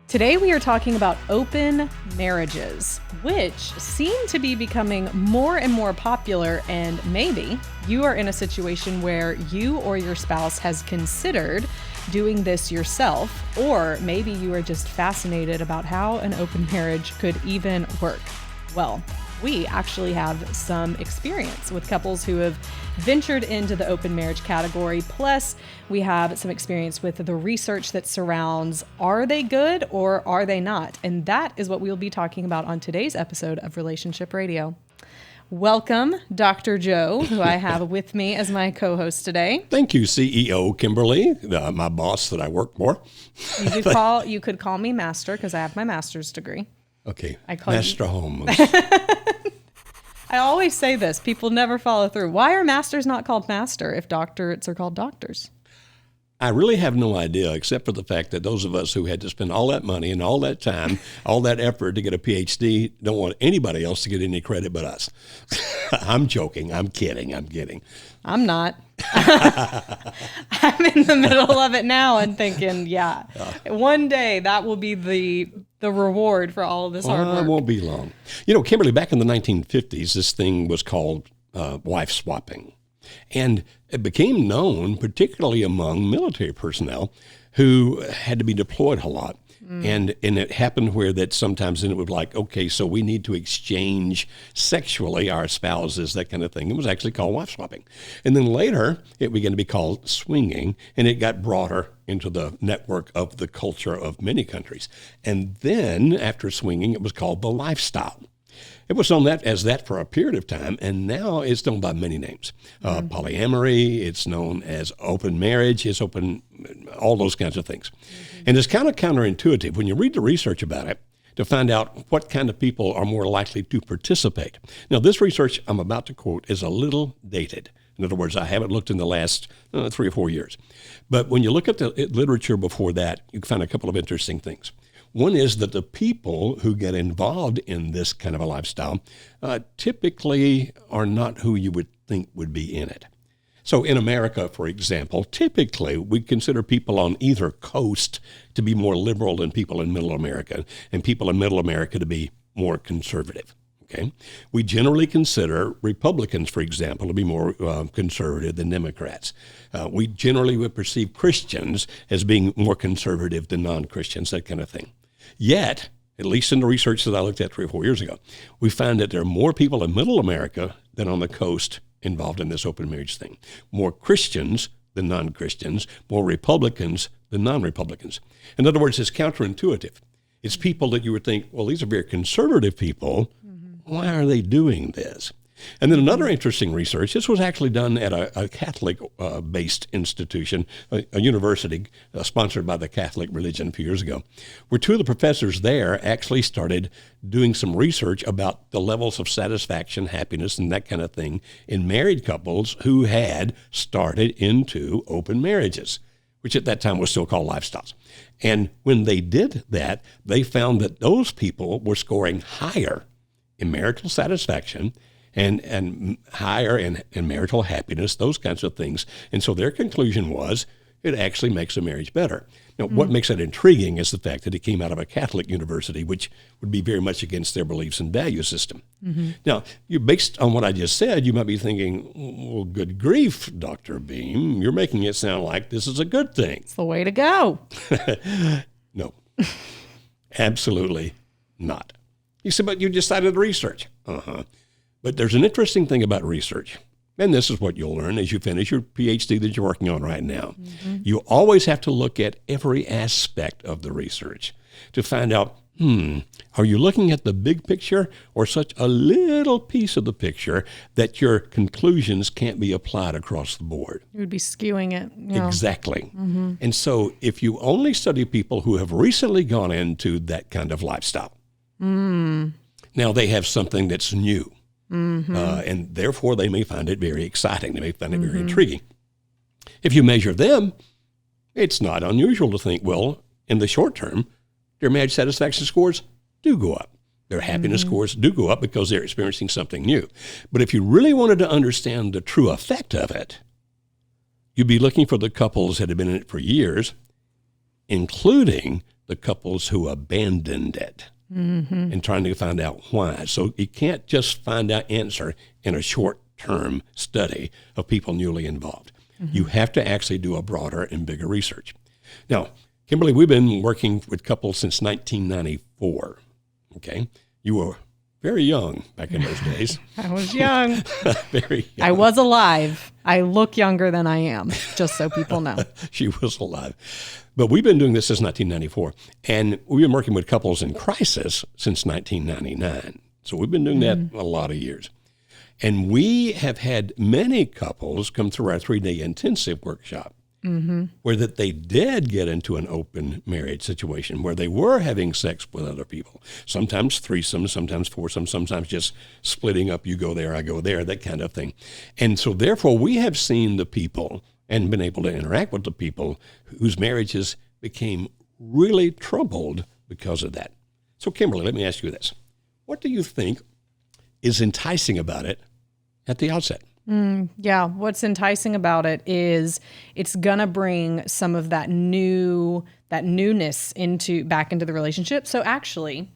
Today we are talking about open marriages, which seem to be becoming more and more popular, and maybe you are in a situation where you or your spouse has considered doing this yourself, or maybe you are just fascinated about how an open marriage could even work. Well, we actually have some experience with couples who have ventured into the open marriage category. Plus, we have some experience with the research that surrounds, are they good or are they not? And that is what we'll be talking about on today's episode of Relationship Radio. Welcome, Dr. Joe, who I have with me as my co-host today. Thank you, CEO Kimberly, my boss that I work for. You could call me Master because I have my master's degree. Okay, Master Holmes. I always say this. People never follow through. Why are masters not called master if doctorates are called doctors? I really have no idea, except for the fact that those of us who had to spend all that money and all that time, all that effort to get a PhD, don't want anybody else to get any credit but us. I'm joking. I'm kidding. I'm not. I'm in the middle of it now and thinking, one day that will be the reward for all of this hard work. It won't be long. You know, Kimberly, back in the 1950s, this thing was called wife swapping. And it became known, particularly among military personnel who had to be deployed a lot. And it happened where that sometimes then it was like, okay, so we need to exchange sexually our spouses, that kind of thing. It was actually called wife swapping. And then later it began to be called swinging, and it got broader into the network of the culture of many countries. And then after swinging, it was called the lifestyle. It was known as that for a period of time, and now it's known by many names. Polyamory, it's known as open marriage, it's open, all those kinds of things. And it's kind of counterintuitive when you read the research about it to find out what kind of people are more likely to participate. Now, this research I'm about to quote is a little dated. In other words, I haven't looked in the last 3 or 4 years. But when you look at the literature before that, you can find a couple of interesting things. One is that the people who get involved in this kind of a lifestyle typically are not who you would think would be in it. So in America, for example, typically we consider people on either coast to be more liberal than people in Middle America, and people in Middle America to be more conservative. Okay, we generally consider Republicans, for example, to be more conservative than Democrats. We generally would perceive Christians as being more conservative than non-Christians, that kind of thing. Yet, at least in the research that I looked at 3 or 4 years ago, we found that there are more people in Middle America than on the coast involved in this open marriage thing. More Christians than non-Christians, more Republicans than non-Republicans. In other words, it's counterintuitive. It's people that you would think, well, these are very conservative people. Why are they doing this? And then another interesting research, this was actually done at a Catholic-based institution, a university sponsored by the Catholic religion a few years ago, where 2 of the professors there actually started doing some research about the levels of satisfaction, happiness, and that kind of thing in married couples who had started into open marriages, which at that time was still called lifestyles. And when they did that, they found that those people were scoring higher in marital satisfaction and higher in marital happiness, those kinds of things. And so their conclusion was it actually makes a marriage better. Now, what makes that intriguing is the fact that it came out of a Catholic university, which would be very much against their beliefs and value system. Now, based on what I just said, you might be thinking, well, good grief, Dr. Beam, you're making it sound like this is a good thing. It's the way to go. No, absolutely not. You said, but you just cited the research. But there's an interesting thing about research, and this is what you'll learn as you finish your PhD that you're working on right now. You always have to look at every aspect of the research to find out, are you looking at the big picture or such a little piece of the picture that your conclusions can't be applied across the board? You would be skewing it. Yeah. Exactly. And so if you only study people who have recently gone into that kind of lifestyle, now they have something that's new. And therefore they may find it very exciting. They may find it very intriguing. If you measure them, it's not unusual to think, well, in the short term, their marriage satisfaction scores do go up. Their happiness scores do go up because they're experiencing something new. But if you really wanted to understand the true effect of it, you'd be looking for the couples that have been in it for years, including the couples who abandoned it and trying to find out why. So you can't just find out answer in a short-term study of people newly involved. You have to actually do a broader and bigger research. Now, Kimberly, we've been working with couples since 1994, okay? You were very young back in those days. I was young. Very young. I was alive. I look younger than I am, just so people know. She was alive. But we've been doing this since 1994, and we've been working with couples in crisis since 1999. So we've been doing that a lot of years. And we have had many couples come through our 3-day intensive workshop where that they did get into an open marriage situation where they were having sex with other people, sometimes threesomes, sometimes foursomes, sometimes just splitting up, you go there, I go there, that kind of thing. And so therefore we have seen the people and been able to interact with the people whose marriages became really troubled because of that. So Kimberly, let me ask you this. What do you think is enticing about it at the outset? Yeah, what's enticing about it is it's gonna bring some of that newness back into the relationship. So actually,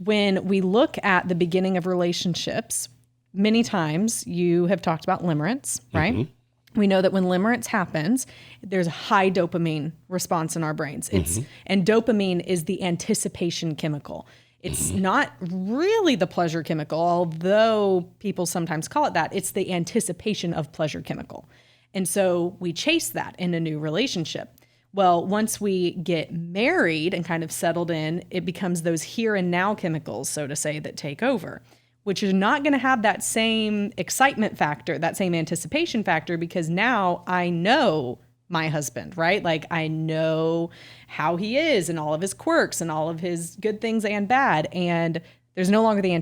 when we look at the beginning of relationships, many times you have talked about limerence, right? We know that when limerence happens, there's a high dopamine response in our brains. And dopamine is the anticipation chemical. It's not really the pleasure chemical, although people sometimes call it that. It's the anticipation of pleasure chemical. And so we chase that in a new relationship. Well, once we get married and kind of settled in, it becomes those here and now chemicals, so to say, that take over, which is not going to have that same excitement factor, that same anticipation factor, because now I know my husband, right? Like I know how he is and all of his quirks and all of his good things and bad. And there's no longer the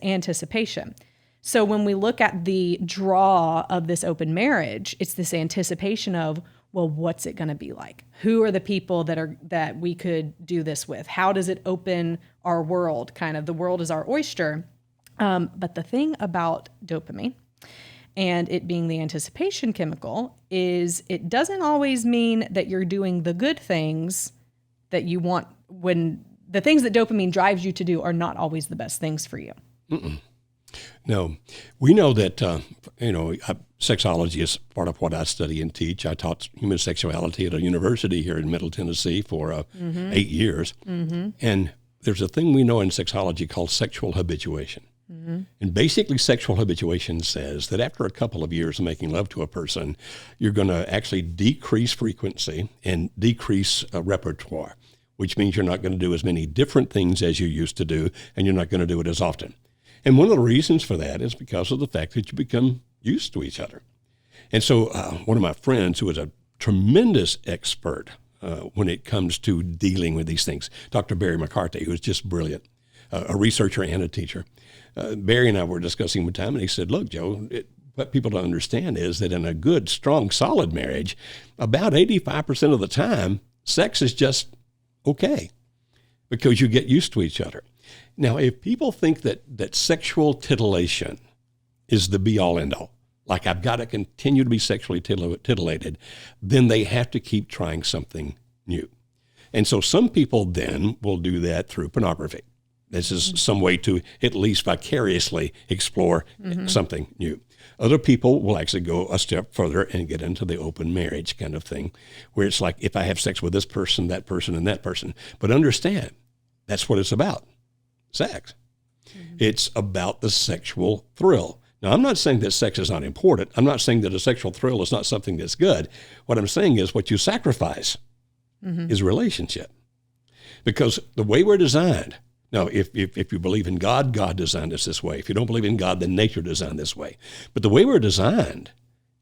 anticipation. So when we look at the draw of this open marriage, it's this anticipation of, well, what's it going to be like? Who are the people that we could do this with? How does it open our world? Kind of the world is our oyster. But the thing about dopamine and it being the anticipation chemical is it doesn't always mean that you're doing the good things that you want, when the things that dopamine drives you to do are not always the best things for you. No, we know that, sexology is part of what I study and teach. I taught human sexuality at a university here in Middle Tennessee for 8 years. And there's a thing we know in sexology called sexual habituation. And basically sexual habituation says that after a couple of years of making love to a person, you're going to actually decrease frequency and decrease repertoire, which means you're not going to do as many different things as you used to do, and you're not going to do it as often. And one of the reasons for that is because of the fact that you become used to each other. And so one of my friends who is a tremendous expert when it comes to dealing with these things, Dr. Barry McCarthy, who's just brilliant, a researcher and a teacher. Barry and I were discussing one time, and he said, look, Joe, what people don't understand is that in a good, strong, solid marriage, about 85% of the time, sex is just okay because you get used to each other. Now, if people think that sexual titillation is the be-all, end-all, like I've got to continue to be sexually titillated, then they have to keep trying something new. And so some people then will do that through pornography. This is some way to at least vicariously explore something new. Other people will actually go a step further and get into the open marriage kind of thing, where it's like, if I have sex with this person, and that person. But understand, that's what it's about, sex. It's about the sexual thrill. Now, I'm not saying that sex is not important. I'm not saying that a sexual thrill is not something that's good. What I'm saying is what you sacrifice is relationship. Because the way we're designed, now, if you believe in God, God designed us this way. If you don't believe in God, then nature designed this way. But the way we're designed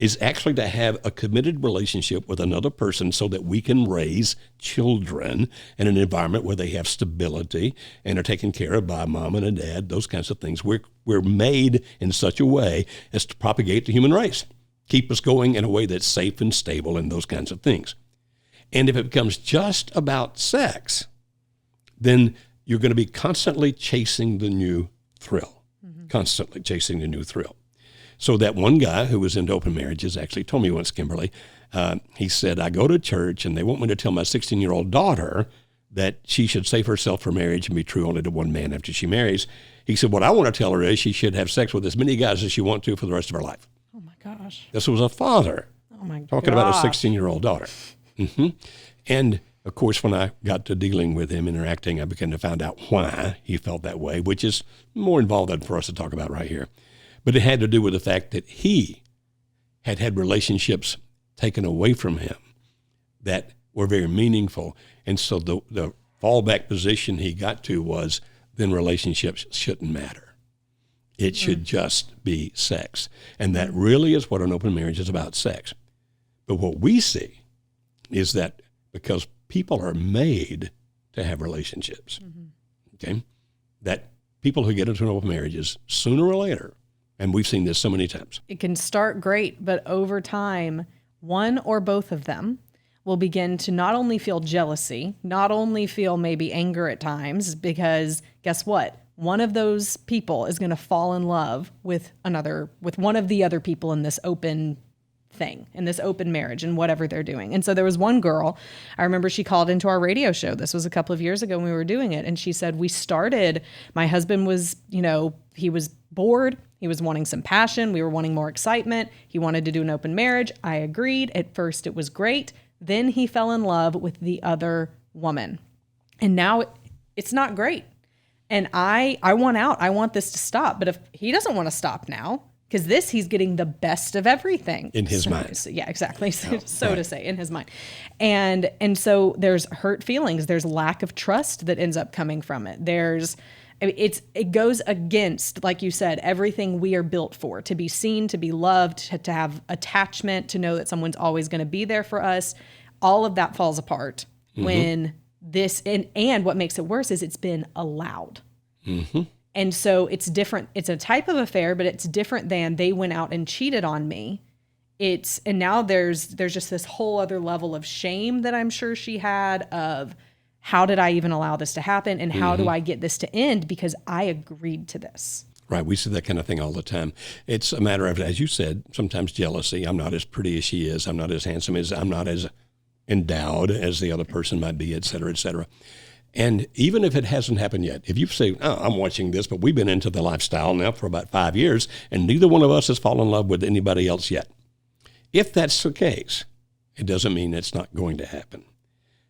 is actually to have a committed relationship with another person so that we can raise children in an environment where they have stability and are taken care of by a mom and a dad, those kinds of things. We're made in such a way as to propagate the human race, keep us going in a way that's safe and stable and those kinds of things. And if it becomes just about sex, then you're going to be constantly chasing the new thrill, constantly chasing the new thrill. So that one guy who was into open marriages actually told me once, Kimberly, he said, I go to church and they want me to tell my 16-year-old daughter that she should save herself for marriage and be true only to one man after she marries. He said, what I want to tell her is she should have sex with as many guys as she wants to for the rest of her life. Oh my gosh. This was a father talking about a 16-year-old daughter. And of course, when I got to dealing with him, interacting, I began to find out why he felt that way, which is more involved than for us to talk about right here. But it had to do with the fact that he had relationships taken away from him that were very meaningful. And so the fallback position he got to was then relationships shouldn't matter. It should just be sex. And that really is what an open marriage is about, sex. But what we see is that because people are made to have relationships, okay, that people who get into an open marriages sooner or later, and we've seen this so many times. It can start great, but over time, one or both of them will begin to not only feel jealousy, not only feel maybe anger at times, because guess what? One of those people is going to fall in love with one of the other people in this open thing, in this open marriage and whatever they're doing. And so there was one girl, I remember she called into our radio show. This was a couple of years ago when we were doing it. And she said, my husband was, he was bored. He was wanting some passion. We were wanting more excitement. He wanted to do an open marriage. I agreed. At first it was great. Then he fell in love with the other woman. And now it's not great. And I want out. I want this to stop. But if he doesn't want to stop now, because he's getting the best of everything. In his mind. Yeah, exactly. To say, in his mind. And so there's hurt feelings. There's lack of trust that ends up coming from it. It goes against, like you said, everything we are built for, to be seen, to be loved, to have attachment, to know that someone's always going to be there for us. All of that falls apart when this, and what makes it worse is it's been allowed. And so it's different. It's a type of affair, but it's different than they went out and cheated on me. And now there's just this whole other level of shame that I'm sure she had of, how did I even allow this to happen? And how do I get this to end? Because I agreed to this. Right. We see that kind of thing all the time. It's a matter of, as you said, sometimes jealousy. I'm not as pretty as she is. I'm not as handsome I'm not as endowed as the other person might be, et cetera, et cetera. And even if it hasn't happened yet, if you say, I'm watching this, but we've been into the lifestyle now for about 5 years, and neither one of us has fallen in love with anybody else yet. If that's the case, it doesn't mean it's not going to happen.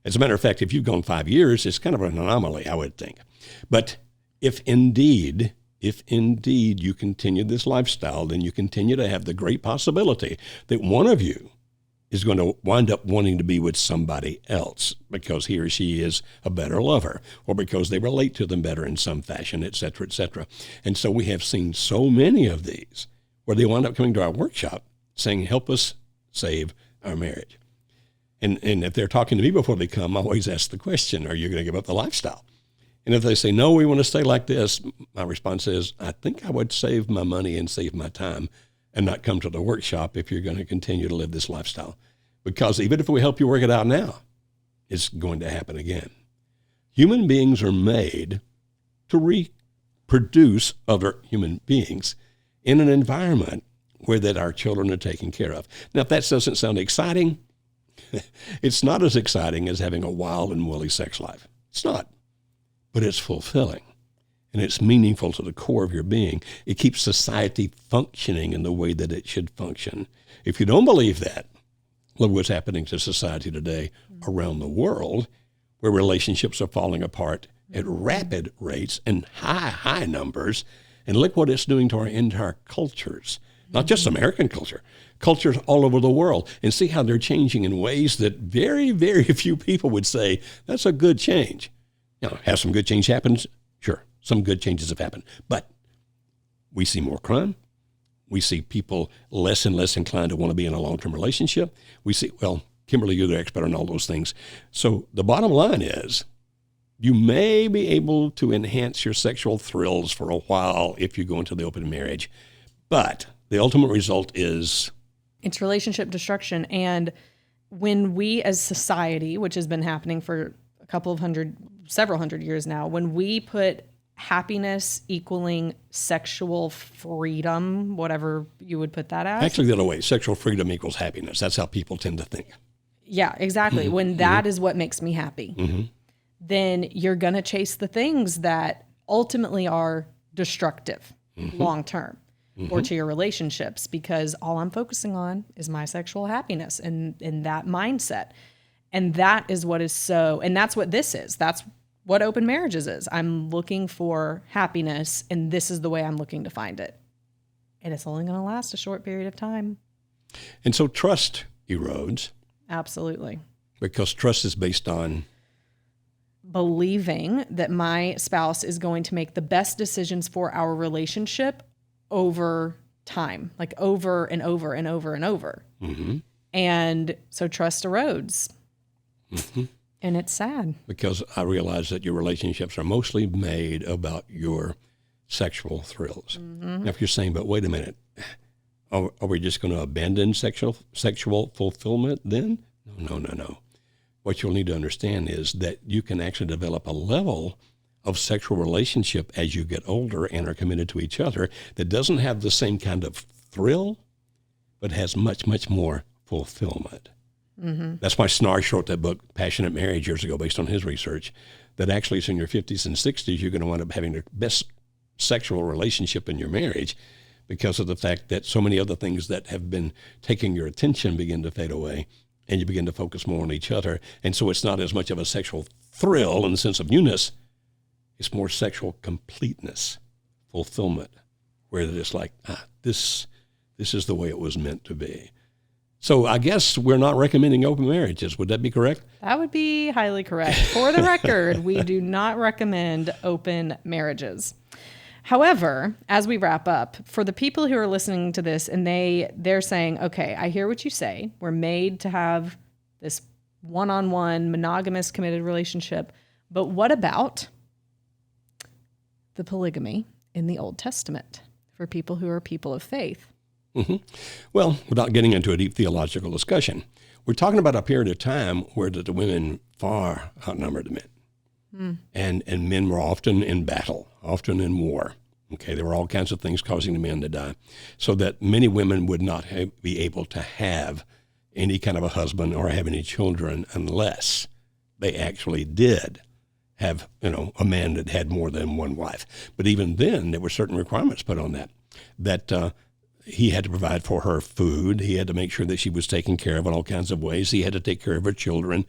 As a matter of fact, if you've gone 5 years, it's kind of an anomaly, I would think. But if indeed you continue this lifestyle, then you continue to have the great possibility that one of you is going to wind up wanting to be with somebody else because he or she is a better lover or because they relate to them better in some fashion, et cetera, et cetera. And so we have seen so many of these where they wind up coming to our workshop saying, help us save our marriage. And if they're talking to me before they come, I always ask the question, are you going to give up the lifestyle? And if they say, no, we want to stay like this, my response is, I think I would save my money and save my time and not come to the workshop if you're going to continue to live this lifestyle. Because even if we help you work it out now, it's going to happen again. Human beings are made to reproduce other human beings in an environment where that our children are taken care of. Now, if that doesn't sound exciting, it's not as exciting as having a wild and woolly sex life. It's not, but it's fulfilling. And it's meaningful to the core of your being. It keeps society functioning in the way that it should function. If you don't believe that, look what's happening to society today around the world, where relationships are falling apart at rapid rates and high numbers. And look what it's doing to our entire cultures, not just American culture, cultures all over the world, and see how they're changing in ways that very, very few people would say, that's a good change. Now, have some good change happened? Sure, some good changes have happened. But we see more crime. We see people less and less inclined to want to be in a long-term relationship. We see, well, Kimberly, you're the expert on all those things. So the bottom line is, you may be able to enhance your sexual thrills for a while if you go into the open marriage, but the ultimate result is... it's relationship destruction. And when we as society, which has been happening for several hundred years now, when we put happiness equaling sexual freedom, whatever you would put that as. Actually, the other way, sexual freedom equals happiness. That's how people tend to think. Yeah, exactly. When that is what makes me happy, then you're going to chase the things that ultimately are destructive long term or to your relationships, because all I'm focusing on is my sexual happiness and that mindset. And that is what is so, and that's what this is. That's what open marriages is. I'm looking for happiness, and this is the way I'm looking to find it. And it's only going to last a short period of time. And so trust erodes. Absolutely. Because trust is based on believing that my spouse is going to make the best decisions for our relationship over time, like over and over and over and over. Mm-hmm. And so trust erodes. Mm-hmm. And it's sad. Because I realize that your relationships are mostly made about your sexual thrills. Mm-hmm. Now, if you're saying, but wait a minute, are we just going to abandon sexual fulfillment then? No. What you'll need to understand is that you can actually develop a level of sexual relationship as you get older and are committed to each other that doesn't have the same kind of thrill, but has much, much more fulfillment. Mm-hmm. That's why Snarsh wrote that book, Passionate Marriage, years ago, based on his research, that actually it's in your 50s and 60s, you're going to wind up having the best sexual relationship in your marriage because of the fact that so many other things that have been taking your attention begin to fade away, and you begin to focus more on each other. And so it's not as much of a sexual thrill in the sense of newness. It's more sexual completeness, fulfillment, where it's like, this is the way it was meant to be. So I guess we're not recommending open marriages. Would that be correct? That would be highly correct. For the record, we do not recommend open marriages. However, as we wrap up, for the people who are listening to this and they're saying, okay, I hear what you say. We're made to have this one-on-one monogamous committed relationship. But what about the polygamy in the Old Testament for people who are people of faith? Mm-hmm. Well, without getting into a deep theological discussion, we're talking about a period of time where the women far outnumbered the men. And men were often in battle, often in war. Okay, there were all kinds of things causing the men to die, so that many women would not be able to have any kind of a husband or have any children unless they actually did have, a man that had more than one wife. But even then, there were certain requirements put on that he had to provide for her food. He had to make sure that she was taken care of in all kinds of ways. He had to take care of her children.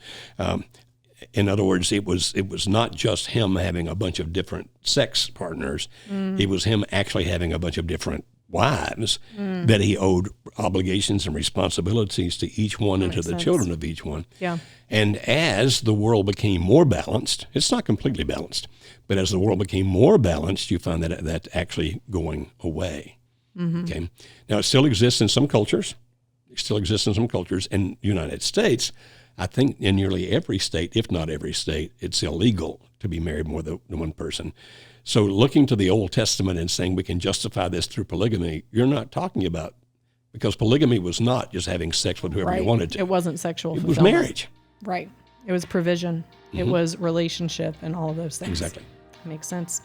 In other words, it was not just him having a bunch of different sex partners. It was him actually having a bunch of different wives that he owed obligations and responsibilities to each one and to the children of each one. Yeah. And as the world became more balanced, it's not completely balanced, but as the world became more balanced, you find that actually going away. Mm-hmm. Okay. Now, it still exists in some cultures. In the United States, I think in nearly every state, if not every state, it's illegal to be married more than one person. So looking to the Old Testament and saying we can justify this through polygamy, you're not talking about, because polygamy was not just having sex with whoever you wanted to. It wasn't sexual fulfillment. It was marriage. Right. It was provision. Mm-hmm. It was relationship and all of those things. Exactly. Makes sense.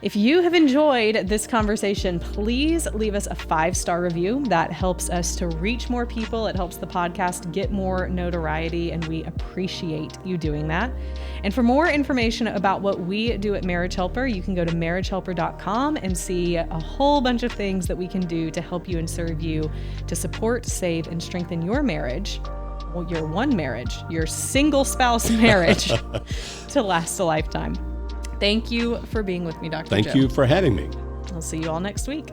If you have enjoyed this conversation, please leave us a 5-star review. That helps us to reach more people. It helps the podcast get more notoriety, and we appreciate you doing that. And for more information about what we do at Marriage Helper, you can go to marriagehelper.com and see a whole bunch of things that we can do to help you and serve you to support, save, and strengthen your marriage. Well, your one marriage, your single spouse marriage to last a lifetime. Thank you for being with me, Dr. Joe. Thank you for having me. I'll see you all next week.